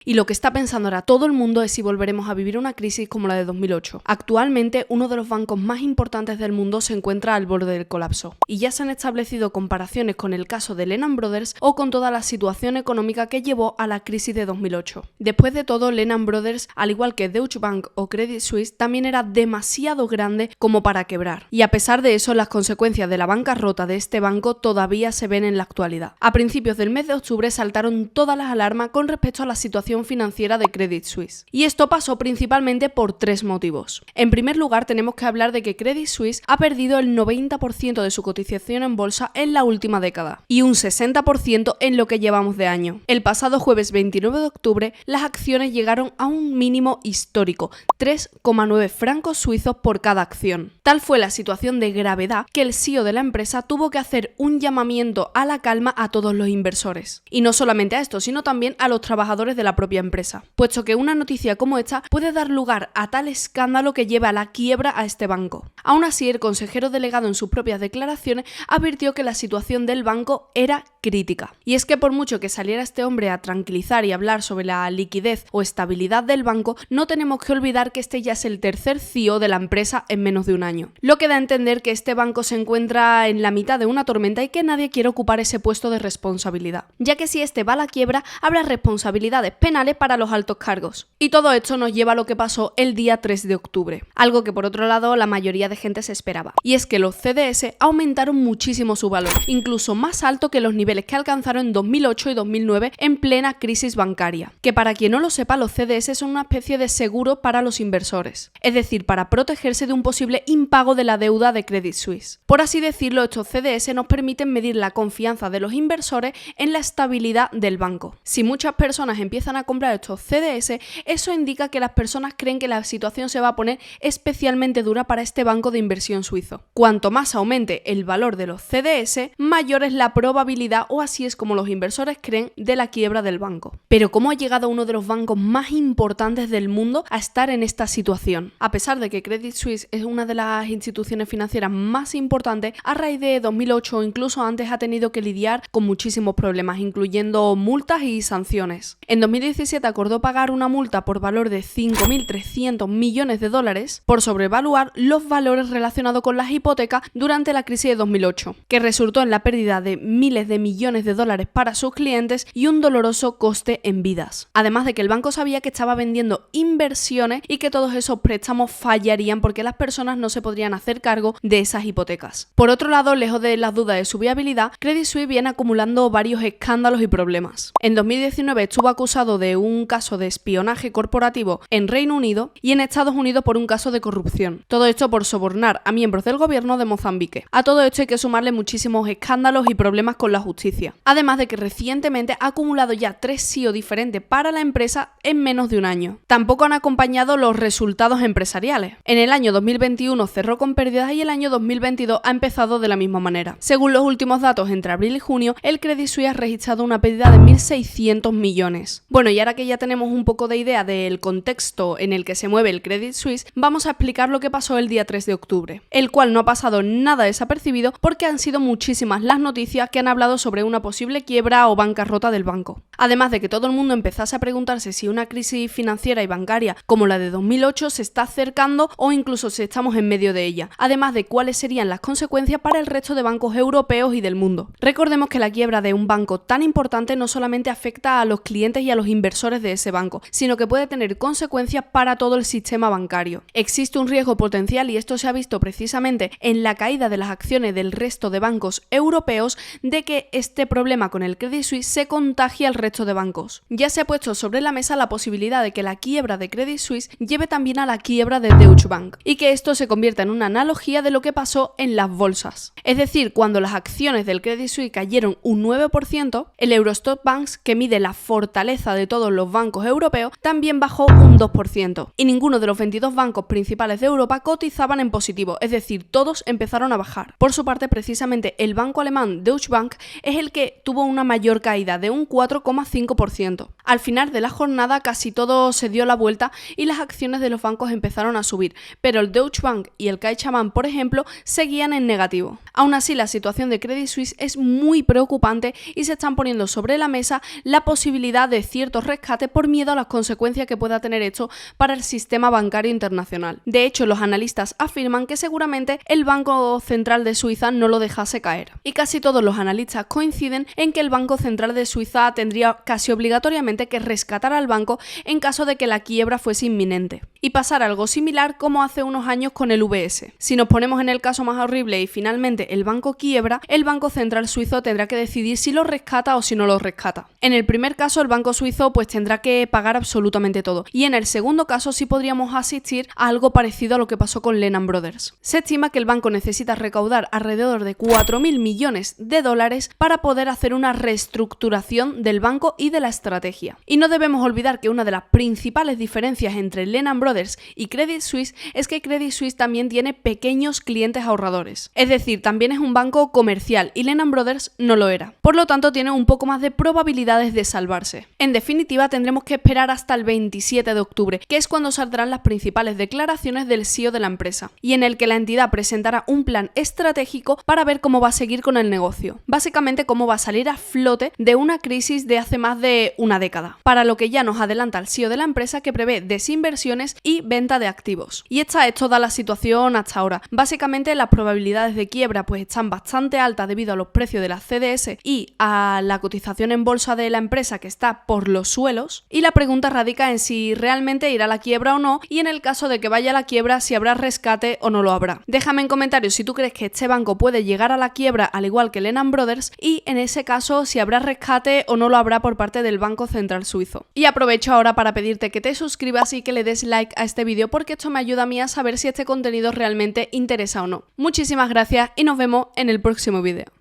Y lo que está pensando ahora todo el mundo es si volveremos a vivir una crisis como la de 2008. Actualmente, uno de los bancos más importantes del mundo se encuentra al borde del colapso. Y ya se han establecido comparaciones con el caso de Lehman Brothers o con toda la situación económica que llevó a la crisis de 2008. Después de todo, Lehman Brothers, al igual que Deutsche Bank o Credit Suisse, también era demasiado grande como para quebrar. Y a pesar de eso, las consecuencias de la bancarrota de este banco todavía se ven en la actualidad. A principios del mes de octubre saltaron todas las alarmas con respecto a la situación financiera de Credit Suisse. Y esto pasó principalmente por tres motivos. En primer lugar, tenemos que hablar de que Credit Suisse ha perdido el 90% de su cotización en bolsa en la última década y un 60% en lo que llevamos de año. El pasado jueves 29 de octubre, las acciones llegaron a un mínimo histórico, 3,9 francos suizos por cada acción. Tal fue la situación de gravedad que el CEO de la empresa tuvo que hacer un llamamiento a la calma a todos los inversores. Y no solamente a esto, sino también a los trabajadores de la propia empresa, puesto que una noticia como esta puede dar lugar a tal escándalo que lleve a la quiebra a este banco. Aún así, el consejero delegado en sus propias declaraciones advirtió que la situación del banco era crítica. Y es que por mucho que saliera este hombre a tranquilizar y hablar sobre la liquidez o estabilidad del banco, no tenemos que olvidar que este ya es el tercer CEO de la empresa en menos de un año. Lo que da a entender que este banco se encuentra en la mitad de una tormenta y que nadie quiere ocupar ese puesto de responsabilidad, ya que si este va a la quiebra, habrá responsabilidades penales para los altos cargos. Y todo esto nos lleva a lo que pasó el día 3 de octubre, algo que por otro lado la mayoría de gente se esperaba, y es que los CDS aumentaron muchísimo su valor, incluso más alto que los niveles que alcanzaron en 2008 y 2009 en plena crisis bancaria. Que para quien no lo sepa, los CDS son una especie de seguro para los inversores, es decir, para protegerse de un posible impago de la deuda de Credit Suisse. Por así decirlo, estos CDS nos permiten medir la confianza de los inversores en la estabilidad del banco. Si muchas personas empiezan a comprar estos CDS, eso indica que las personas creen que la situación se va a poner especialmente dura para este banco de inversión suizo. Cuanto más aumente el valor de los CDS, mayor es la probabilidad, o así es como los inversores creen, de la quiebra del banco. Pero ¿cómo ha llegado uno de los bancos más importantes del mundo a estar en esta situación? A pesar de que Credit Suisse es una de las instituciones financieras más importantes, a raíz de 2008 o incluso antes ha tenido que lidiar con muchísimos problemas, incluyendo multas y sanciones. En 2017 acordó pagar una multa por valor de 5.300 millones de dólares por sobrevaluar los valores relacionados con las hipotecas durante la crisis de 2008, que resultó en la pérdida de miles de millones de dólares para sus clientes y un doloroso coste en vidas. Además de que el banco sabía que estaba vendiendo inversiones y que todos esos préstamos fallarían porque las personas no se podrían hacer cargo de esas hipotecas. Por otro lado, lejos de las dudas de su viabilidad, Credit Suisse viene acumulando varios escándalos y problemas. En 2019 estuvo acusado de un caso de espionaje corporativo en Reino Unido y en Estados Unidos por un caso de corrupción. Todo esto por sobornar a miembros del gobierno de Mozambique. A todo esto hay que sumarle muchísimos escándalos y problemas con la justicia. Además de que recientemente ha acumulado ya 3 CEO diferentes para la empresa en menos de un año. Tampoco han acompañado los resultados empresariales. En el año 2021 cerró con pérdidas y el año 2022 ha empezado de la misma manera. Según los últimos datos entre abril y junio, el Credit Suisse ha registrado una pérdida de 1.600 millones. Bueno, y ahora que ya tenemos un poco de idea del contexto en el que se mueve el Credit Suisse, vamos a explicar lo que pasó el día 3 de octubre, el cual no ha pasado nada desapercibido porque han sido muchísimas las noticias que han hablado sobre una posible quiebra o bancarrota del banco. Además de que todo el mundo empezase a preguntarse si una crisis financiera y bancaria como la de 2008 se está acercando o incluso si estamos en medio de ella, además de cuáles serían las consecuencias para el resto de bancos europeos y del mundo. Recordemos que la quiebra de un banco tan importante no solamente afecta a los clientes y a los inversores de ese banco, sino que puede tener consecuencias para todo el sistema bancario. Existe un riesgo potencial, y esto se ha visto precisamente en la caída de las acciones del resto de bancos europeos, de que este problema con el Credit Suisse se contagie al resto de bancos. Ya se ha puesto sobre la mesa la posibilidad de que la quiebra de Credit Suisse lleve también a la quiebra de Deutsche Bank y que esto se convierta en una analogía de lo que pasó en las bolsas. Es decir, cuando las acciones del Credit Suisse cayeron un 9%, el Eurostoxx Banks, que mide la fortaleza de todos los bancos europeos, también bajó un 2%. Y ninguno de los 22 bancos principales de Europa cotizaban en positivo, es decir, todos empezaron a bajar. Por su parte, precisamente el banco alemán Deutsche Bank es el que tuvo una mayor caída de un 4,5%. Al final de la jornada casi todo se dio la vuelta y las acciones de los bancos empezaron a subir, pero el Deutsche Bank y el CaixaBank, por ejemplo, seguían en negativo. Aún así, la situación de Credit Suisse es muy preocupante y se están poniendo sobre la mesa la posibilidad de ciertos cierto rescate por miedo a las consecuencias que pueda tener esto para el sistema bancario internacional. De hecho, los analistas afirman que seguramente el Banco Central de Suiza no lo dejase caer. Y casi todos los analistas coinciden en que el Banco Central de Suiza tendría casi obligatoriamente que rescatar al banco en caso de que la quiebra fuese inminente. Y pasar algo similar como hace unos años con el UBS. Si nos ponemos en el caso más horrible y finalmente el banco quiebra, el Banco Central Suizo tendrá que decidir si lo rescata o si no lo rescata. En el primer caso, el banco suizo pues tendrá que pagar absolutamente todo. Y en el segundo caso sí podríamos asistir a algo parecido a lo que pasó con Lehman Brothers. Se estima que el banco necesita recaudar alrededor de 4.000 millones de dólares para poder hacer una reestructuración del banco y de la estrategia. Y no debemos olvidar que una de las principales diferencias entre Lehman Brothers y Credit Suisse es que Credit Suisse también tiene pequeños clientes ahorradores. Es decir, también es un banco comercial y Lehman Brothers no lo era. Por lo tanto, tiene un poco más de probabilidades de salvarse. En definitiva, tendremos que esperar hasta el 27 de octubre, que es cuando saldrán las principales declaraciones del CEO de la empresa, y en el que la entidad presentará un plan estratégico para ver cómo va a seguir con el negocio. Básicamente, cómo va a salir a flote de una crisis de hace más de una década. Para lo que ya nos adelanta el CEO de la empresa, que prevé desinversiones y venta de activos. Y esta es toda la situación hasta ahora. Básicamente las probabilidades de quiebra pues están bastante altas debido a los precios de las CDS y a la cotización en bolsa de la empresa, que está por los suelos, y la pregunta radica en si realmente irá a la quiebra o no, y en el caso de que vaya a la quiebra, si habrá rescate o no lo habrá. Déjame en comentarios si tú crees que este banco puede llegar a la quiebra al igual que Lehman Brothers, y en ese caso si habrá rescate o no lo habrá por parte del Banco Central Suizo. Y aprovecho ahora para pedirte que te suscribas y que le des like a este vídeo, porque esto me ayuda a mí a saber si este contenido realmente interesa o no. Muchísimas gracias y nos vemos en el próximo vídeo.